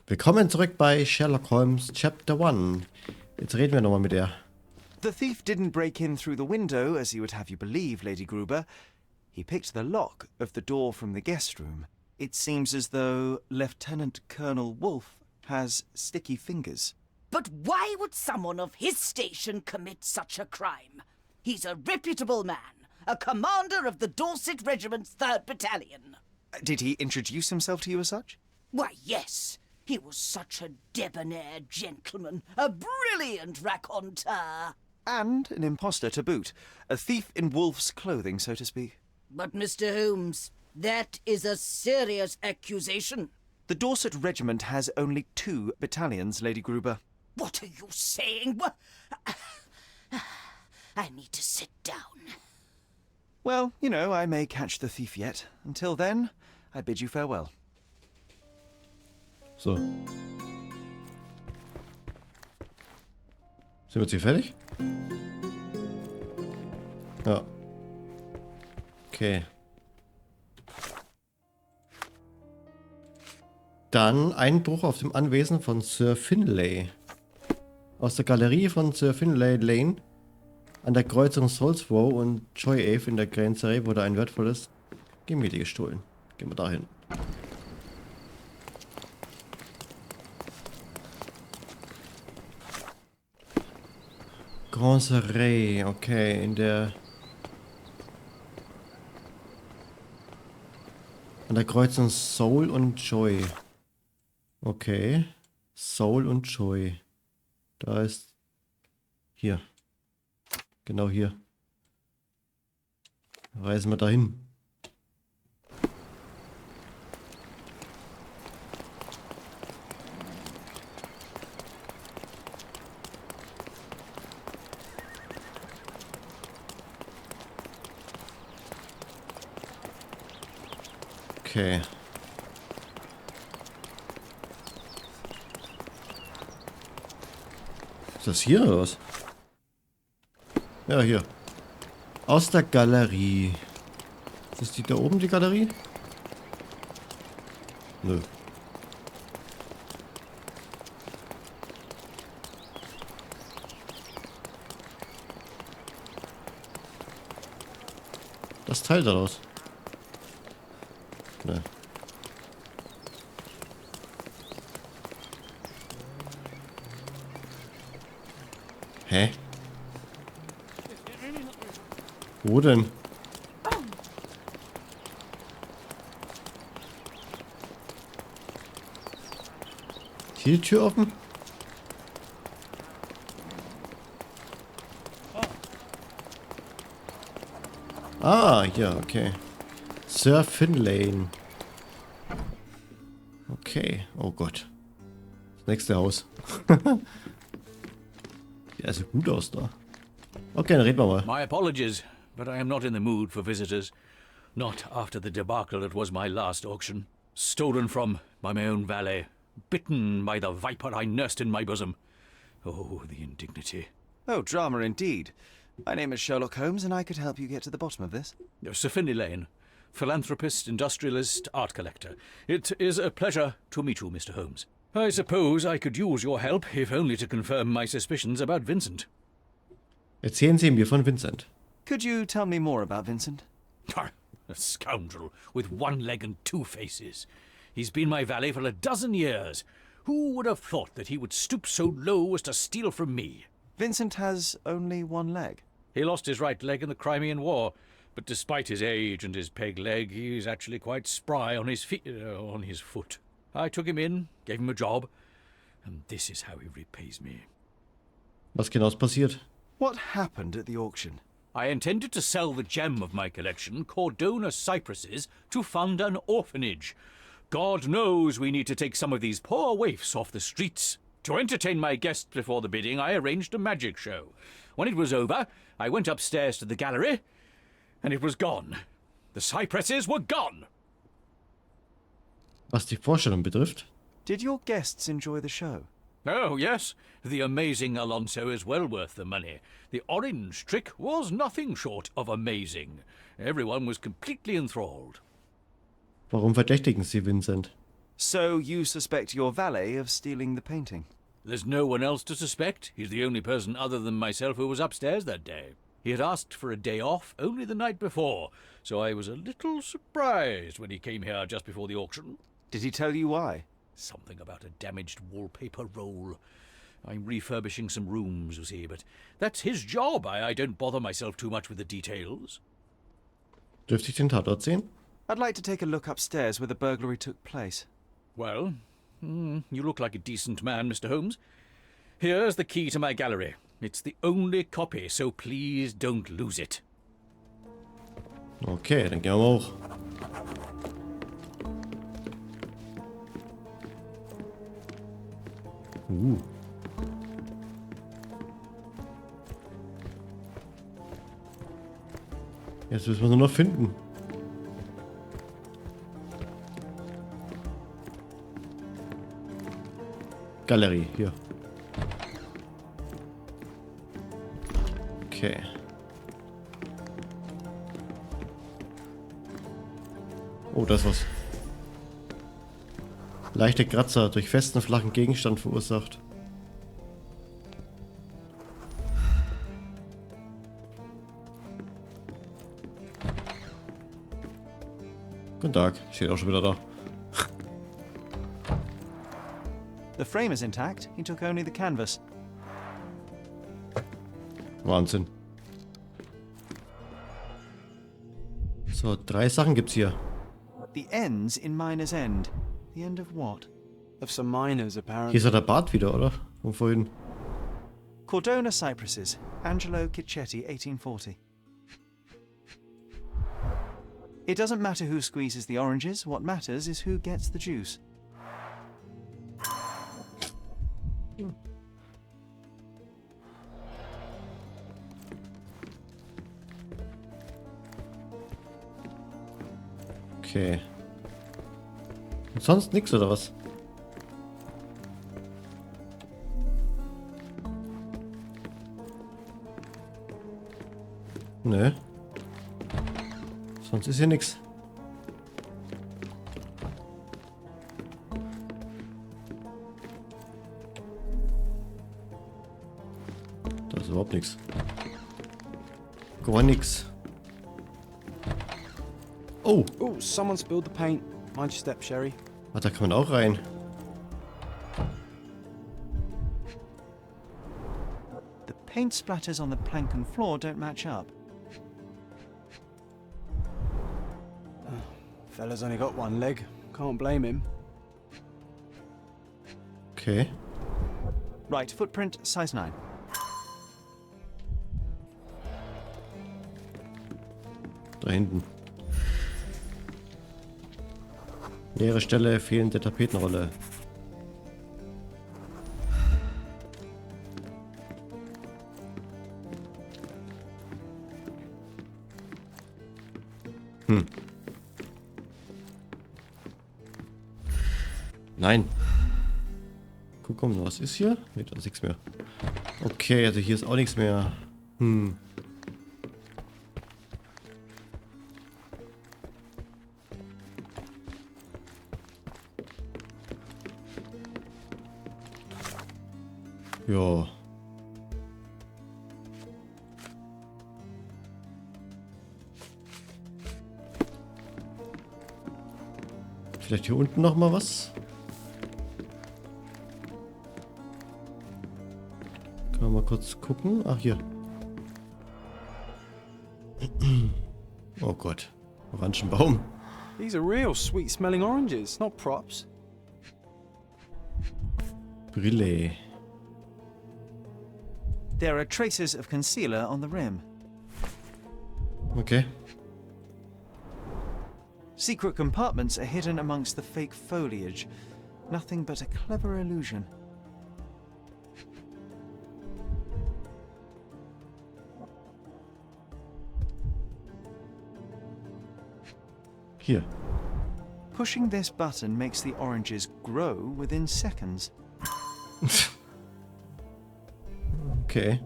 Willkommen zurück bei Sherlock Holmes Chapter 1. Jetzt reden wir nochmal mit der. The thief didn't break in through the window, as he would have you believe, Lady Gruber. He picked the lock of the door from the guest room. It seems as though Lieutenant Colonel Wolfe has sticky fingers. But why would someone of his station commit such a crime? He's a reputable man, a commander of the Dorset Regiment's 3rd Battalion. Did he introduce himself to you as such? Why, yes. He was such a debonair gentleman, a brilliant raconteur. And an impostor to boot. A thief in wolf's clothing, so to speak. But, Mr. Holmes, that is a serious accusation. The Dorset Regiment has only 2 battalions, Lady Gruber. What are you saying? I need to sit down. Well, you know, I may catch the thief yet. Until then, I bid you farewell. So. Sind wir jetzt hier fertig? Ja. Okay. Dann Einbruch auf dem Anwesen von Sir Finlay. Aus der Galerie von Sir Finlay Lane an der Kreuzung Solsborough und Joy Ave in der Grenze wurde ein wertvolles Gemälde gestohlen. Gehen wir dahin. Granserie, okay, in der... An der Kreuzung Soul und Joy. Okay. Soul und Joy. Da ist... Hier. Genau hier. Reisen wir dahin. Okay. Ist das hier oder was? Ja, hier. Aus der Galerie. Ist das die da oben, die Galerie? Nö. Das Teil daraus. Ne. Hä? Wo denn? Hier die Tür offen? Ah, ja, okay. Sir Finlay. Okay. Oh Gott. Das nächste Haus. Ja, sieht gut aus da. Okay, dann reden wir mal. My apologies, but I am not in the mood for visitors. Not after the debacle that was my last auction. Stolen from by my own valet. Bitten by the viper I nursed in my bosom. Oh, the indignity. Oh, drama indeed. My name is Sherlock Holmes, and I could help you get to the bottom of this. Sir Finlay Lane. Philanthropist, industrialist, art collector. It is a pleasure to meet you, Mr. Holmes. I suppose I could use your help, if only to confirm my suspicions about Vincent. Erzählen Sie mir von Vincent. Could you tell me more about Vincent? A scoundrel with 1 leg and 2 faces. He's been my valet for a dozen years. Who would have thought that he would stoop so low as to steal from me? Vincent has only 1 leg. He lost his right leg in the Crimean War, but despite his age and his peg leg, he's actually quite spry on his foot. I took him in, gave him a job, and this is how he repays me. Was genau ist passiert? What happened at the auction? I intended to sell the gem of my collection, Cordona cypresses, to fund an orphanage. God knows we need to take some of these poor waifs off the streets. To entertain my guests before the bidding, I arranged a magic show. When it was over, I went upstairs to the gallery, and it was gone. The cypresses were gone. Was die Vorstellung betrifft? Did your guests enjoy the show? Oh, yes. The amazing Alonso is well worth the money. The orange trick was nothing short of amazing. Everyone was completely enthralled. Warum verdächtigen Sie Vincent? So you suspect your valet of stealing the painting? There's no one else to suspect. He's the only person other than myself who was upstairs that day. He had asked for a day off only the night before, so I was a little surprised when he came here just before the auction. Did he tell you why? Something about a damaged wallpaper roll. I'm refurbishing some rooms, you see, but that's his job. I don't bother myself too much with the details. Dürfte ich den Tatort sehen? I'd like to take a look upstairs where the burglary took place. Well, you look like a decent man, Mr. Holmes. Here's the key to my gallery. It's the only copy, so please don't lose it. Okay, dann gehen wir mal hoch. Jetzt müssen wir nur noch finden. Galerie, hier. Okay. Oh, das ist was. Leichte Kratzer durch festen, flachen Gegenstand verursacht. Guten Tag, steht auch schon wieder da. The frame is intact. He took only the canvas. Wahnsinn. So, 3 Sachen gibt's hier. The end's in Miner's End. The end of what? Of some miners, apparently. Hier ist ja der Bart wieder, oder? Von vorhin. Cordona cypresses. Angelo Cicchetti, 1840. It doesn't matter who squeezes the oranges. What matters is who gets the juice. Okay. Und sonst nichts, oder was? Nö. Sonst ist hier nichts. Da ist überhaupt nichts. Gar nichts. Oh! Oh, someone spilled the paint. Mind your step, Sherry. Ah, da kann man auch rein. The paint splatters on the plank and floor don't match up. Fella's only got one leg. Can't blame him. Okay. Right, footprint, size 9. Da hinten. Leere Stelle, fehlende Tapetenrolle. Nein. Guck mal, was ist hier? Ne, da ist nichts mehr. Okay, also hier ist auch nichts mehr. Ja. Vielleicht hier unten noch mal was? Können wir mal kurz gucken. Ach, hier. Oh Gott. Orangenbaum. These are real sweet-smelling oranges, not props. Brille. There are traces of concealer on the rim. Okay. Secret compartments are hidden amongst the fake foliage. Nothing but a clever illusion. Hier. Pushing this button makes the oranges grow within seconds. Okay.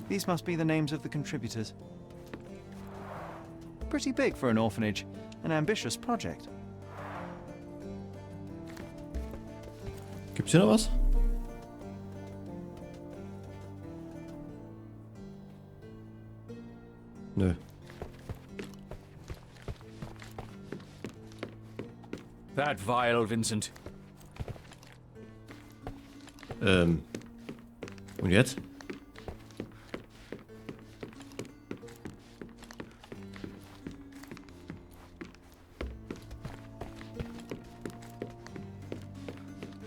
These must be the names of the contributors. Pretty big for an orphanage. An ambitious project. Gibt's hier noch was? Nö. That vial, Vincent. Und jetzt?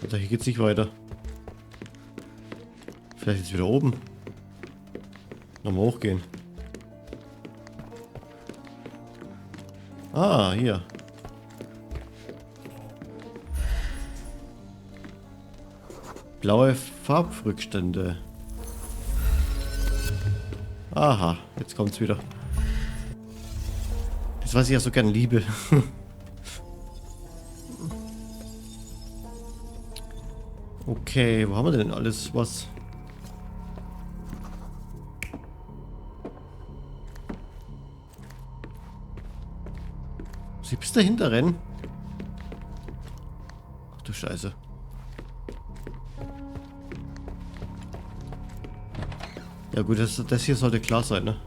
Also hier geht's nicht weiter. Vielleicht jetzt wieder oben. Nochmal hochgehen. Ah, hier. Blaue Farbrückstände. Aha, jetzt kommt's wieder. Das, was ich ja so gern liebe. Okay, wo haben wir denn alles was? Sie bis dahinter rennen? Ach du Scheiße. Ja gut, das hier sollte klar sein, ne?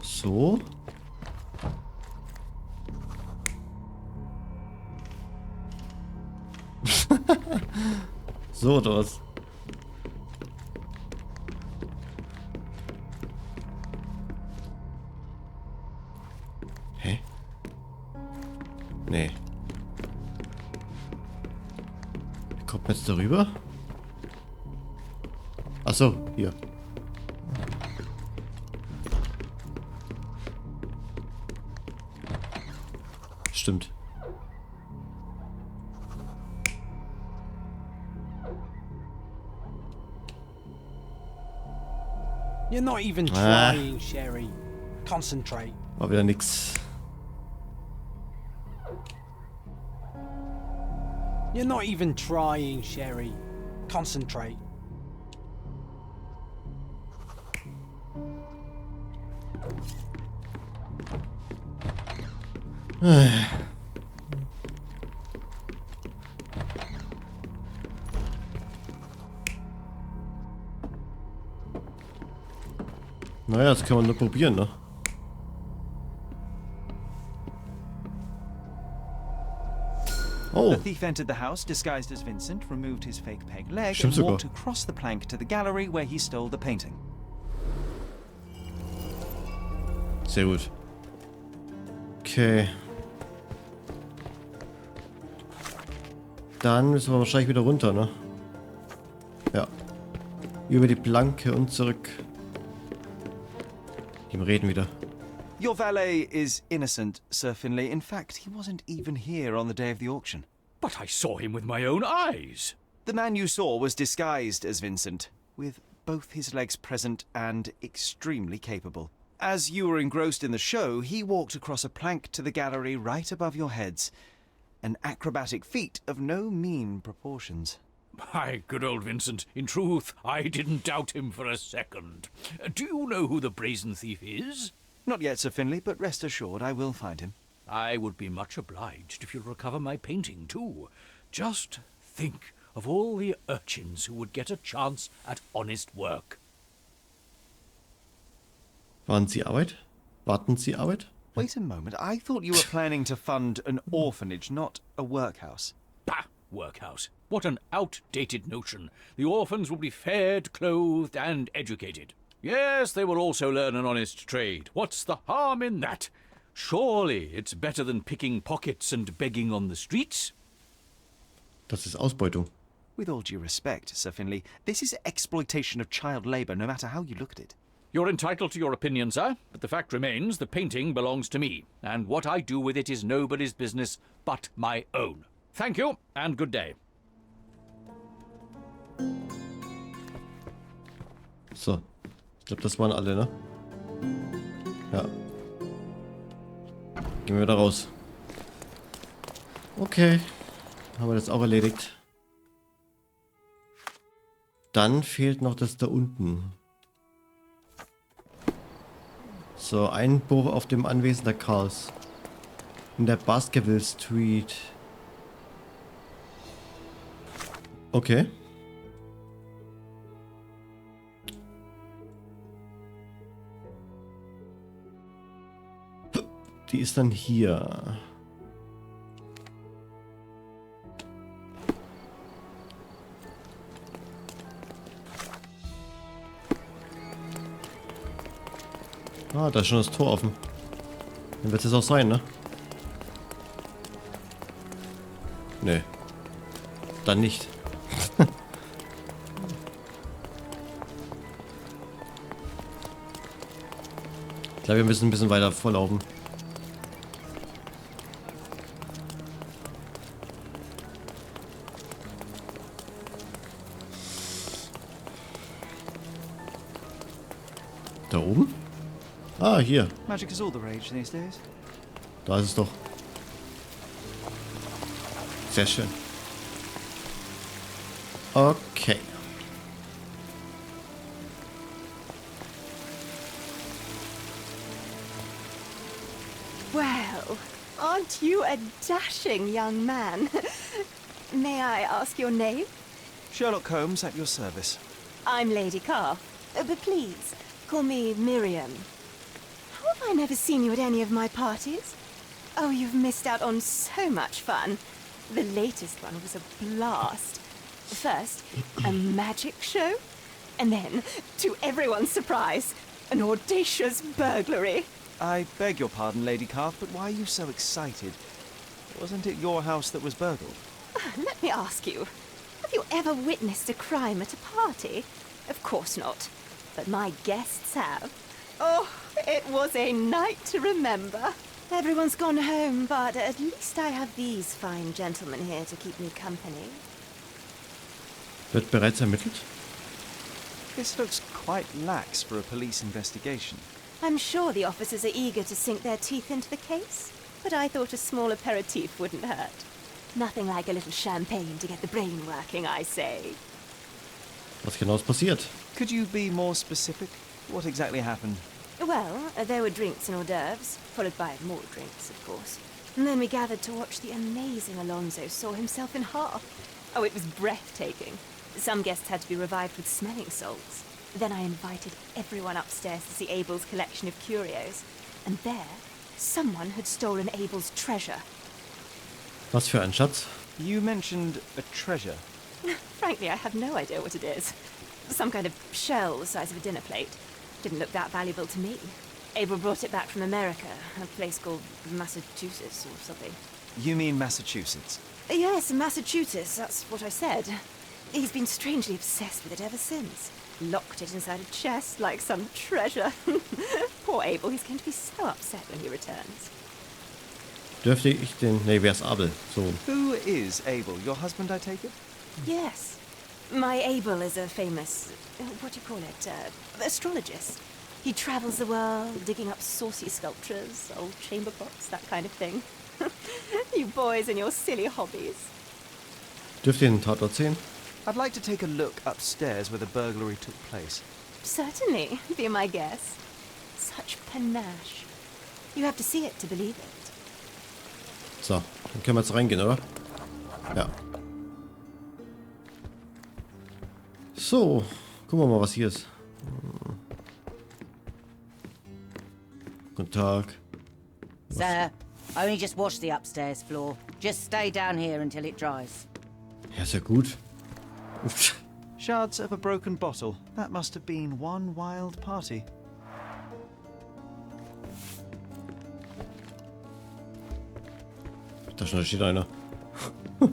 So. So oder was? Hä? Nee. Wie kommt man jetzt darüber? Ach so, hier. Stimmt. You're not even trying, Sherry. Concentrate. War wieder nix. You're not even trying, Sherry. Concentrate. Naja, das kann man nur probieren, ne? Oh, The thief entered the house disguised as Vincent, removed his fake peg leg, Stimmt and sogar. walked across the plank to the gallery where he stole the painting. sehr gut. Okay. Dann müssen wir wahrscheinlich wieder runter, ne? Ja. Über die Planke und zurück. Die reden wieder. Your valet is innocent, Sir Finlay. In fact, he wasn't even here on the day of the auction. But I saw him with my own eyes. The man you saw was disguised as Vincent, with both his legs present and extremely capable. As you were engrossed in the show, he walked across a plank to the gallery right above your heads. An acrobatic feat of no mean proportions. My good old Vincent, in truth, I didn't doubt him for a second. Do you know who the brazen thief is? Not yet, Sir Finlay, but rest assured I will find him. I would be much obliged if you'll recover my painting, too. Just think of all the urchins who would get a chance at honest work. Warten Sie Arbeit? Warten Sie Arbeit? Wait a moment, I thought you were planning to fund an orphanage, not a workhouse. Bah! Workhouse. What an outdated notion. The orphans will be fed, clothed, and educated. Yes, they will also learn an honest trade. What's the harm in that? Surely it's better than picking pockets and begging on the streets. Das ist Ausbeutung. With all due respect, Sir Finlay, this is exploitation of child labour, no matter how you look at it. You're entitled to your opinion, sir, but the fact remains the painting belongs to me, and what I do with it is nobody's business but my own. Thank you, and good day. So. Ich glaube, das waren alle, ne? Ja. Gehen wir wieder raus. Okay. Haben wir das auch erledigt. dann fehlt noch das da unten. So, ein Buch auf dem Anwesen der Karls. In der Baskerville Street. Okay. Die ist dann hier. Ah, da ist schon das Tor offen. Dann wird es auch sein, ne? Nö. Dann nicht. Ich glaube, wir müssen ein bisschen weiter vorlaufen. Da oben? Ah, hier. Magic is all the rage these days. Da ist es doch. Sehr schön. Okay. Well, aren't you a dashing young man? May I ask your name? Sherlock Holmes at your service. I'm Lady Carr, but please, call me Miriam. How have I never seen you at any of my parties? Oh, you've missed out on so much fun. The latest one was a blast. First, a magic show, and then, to everyone's surprise, an audacious burglary. I beg your pardon, Lady Carf, but why are you so excited? Wasn't it your house that was burgled? Let me ask you, have you ever witnessed a crime at a party? Of course not, but my guests have. Oh, it was a night to remember. Everyone's gone home, but at least I have these fine gentlemen here to keep me company. Wird bereits ermittelt? This looks quite lax for a police investigation. I'm sure the officers are eager to sink their teeth into the case, but I thought a small aperitif wouldn't hurt. Nothing like a little champagne to get the brain working, I say. Was genau ist passiert? Could you be more specific? What exactly happened? Well, there were drinks and hors d'oeuvres, followed by more drinks, of course. And then we gathered to watch the amazing Alonso saw himself in half. Oh, it was breathtaking. Some guests had to be revived with smelling salts. Then I invited everyone upstairs to see Abel's collection of curios. And there, someone had stolen Abel's treasure. Was für ein Schatz? You mentioned a treasure. Frankly, I have no idea what it is. Some kind of shell the size of a dinner plate. Didn't look that valuable to me. Abel brought it back from America, a place called Massachusetts or something. You mean Massachusetts? Yes, Massachusetts, that's what I said. He's been strangely obsessed with it ever since. Locked it inside a chest like some treasure. Poor Abel, he's going to be so upset when he returns. Dürfte ich den... Nee, wer ist Abel? So. Who is Abel? Your husband, I take it? Yes. My Abel is a famous, what do you call it, astrologist. He travels the world, digging up saucy sculptures, old chamber pots, that kind of thing. You boys and your silly hobbies. Dürft ihr den Tatort sehen? I'd like to take a look upstairs where the burglary took place. Certainly, be my guest. Such panache. You have to see it to believe it. So, dann können wir jetzt reingehen, oder? Ja. So, gucken wir mal, was hier ist. Guten Tag. Sir, I only just washed the upstairs floor. Just stay down here until it dries. Ja, ist ja gut. Shards of a broken bottle. That must have been one wild party. Da steht einer. Oh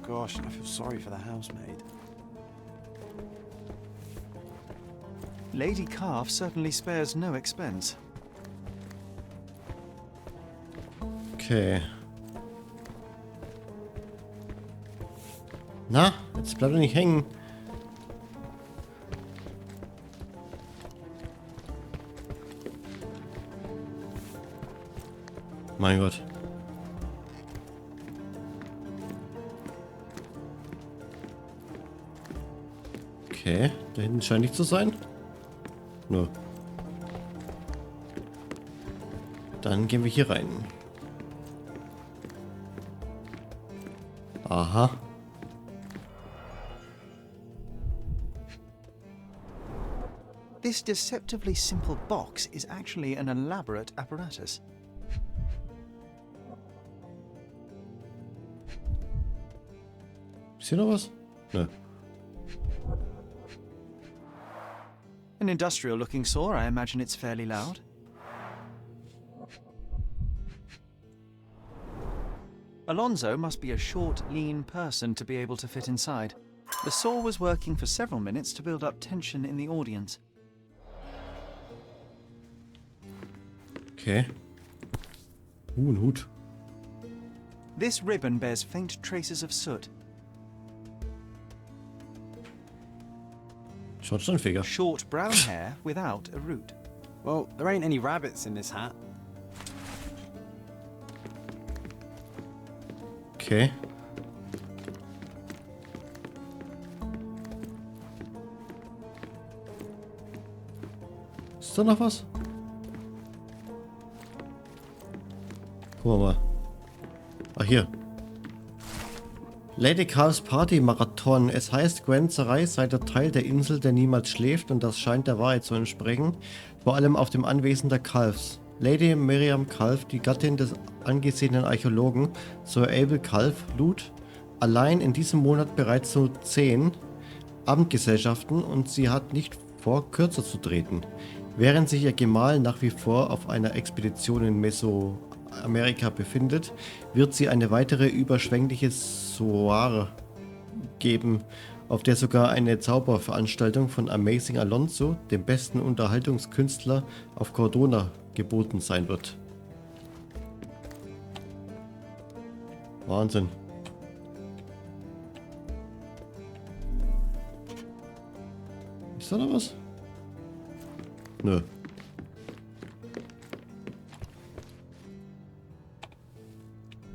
gosh, I feel sorry for the housemaid. Lady Carf certainly spares no expense. Okay. Na, jetzt bleib doch nicht hängen. Mein Gott. Okay, da hinten scheint nicht zu sein. Nur. Dann gehen wir hier rein. Aha. This deceptively simple box is actually an elaborate apparatus. Ist hier noch was? Nö. An industrial-looking saw, I imagine it's fairly loud. Alonzo must be a short, lean person to be able to fit inside. The saw was working for several minutes to build up tension in the audience. Okay. Ein Hut. This ribbon bears faint traces of soot. Schornsteinfeger. Short brown hair without a root. Well, there ain't any rabbits in this hat. Okay. Ist da noch was? Gucken wir mal. Ah, hier. Lady Carls Party Marathon. Es heißt, Gwen-Zerei sei der Teil der Insel, der niemals schläft, und das scheint der Wahrheit zu entsprechen. Vor allem auf dem Anwesen der Calves. Lady Miriam Calf, die Gattin des angesehenen Archäologen Sir Abel Calf, lud allein in diesem Monat bereits so 10 Abendgesellschaften, und sie hat nicht vor, kürzer zu treten. Während sich ihr Gemahl nach wie vor auf einer Expedition in Mesoamerika befindet, wird sie eine weitere überschwängliche Soiree geben, auf der sogar eine Zauberveranstaltung von Amazing Alonso, dem besten Unterhaltungskünstler auf Cordona, geboten sein wird. Wahnsinn. Ist da noch was? Nö.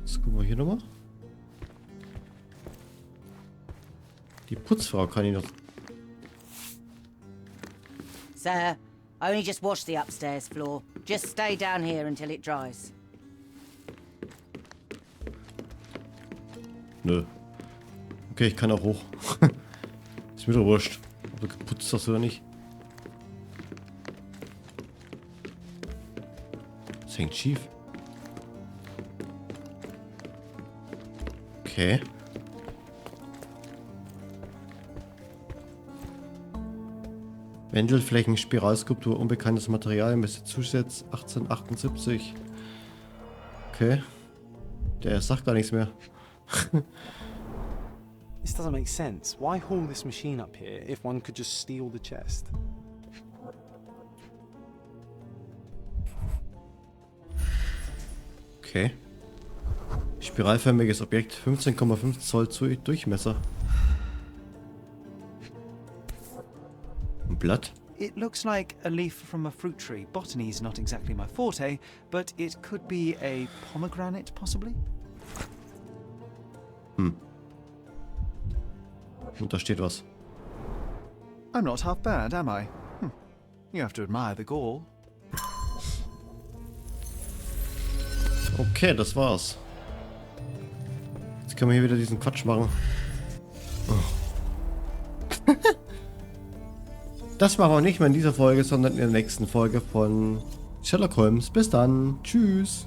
Jetzt gucken wir hier nochmal. Die Putzfrau kann ich noch. Sir, I only just washed the upstairs floor. Just stay down here until it dries. Nö. Okay, ich kann auch hoch. Ist mir doch wurscht, ob du geputzt hast oder nicht. Das hängt schief. Okay. Wendelflächen, Spiralskulptur, unbekanntes Material, Messe Zusatz 1878. Okay. Der sagt gar nichts mehr. This doesn't make sense. Why haul this machine up here if one could just steal the chest? Okay. Spiralförmiges Objekt, 15,5 Zoll Durchmesser. Ein Blatt? It looks like a leaf from a fruit tree. Botany is not exactly my forte, but it could be a pomegranate, possibly? Hm. Und da steht was. I'm not half bad, am I? You have to admire the gall. Okay, das war's. Jetzt können wir hier wieder diesen Quatsch machen. Oh. Das machen wir nicht mehr in dieser Folge, sondern in der nächsten Folge von Sherlock Holmes. Bis dann. Tschüss.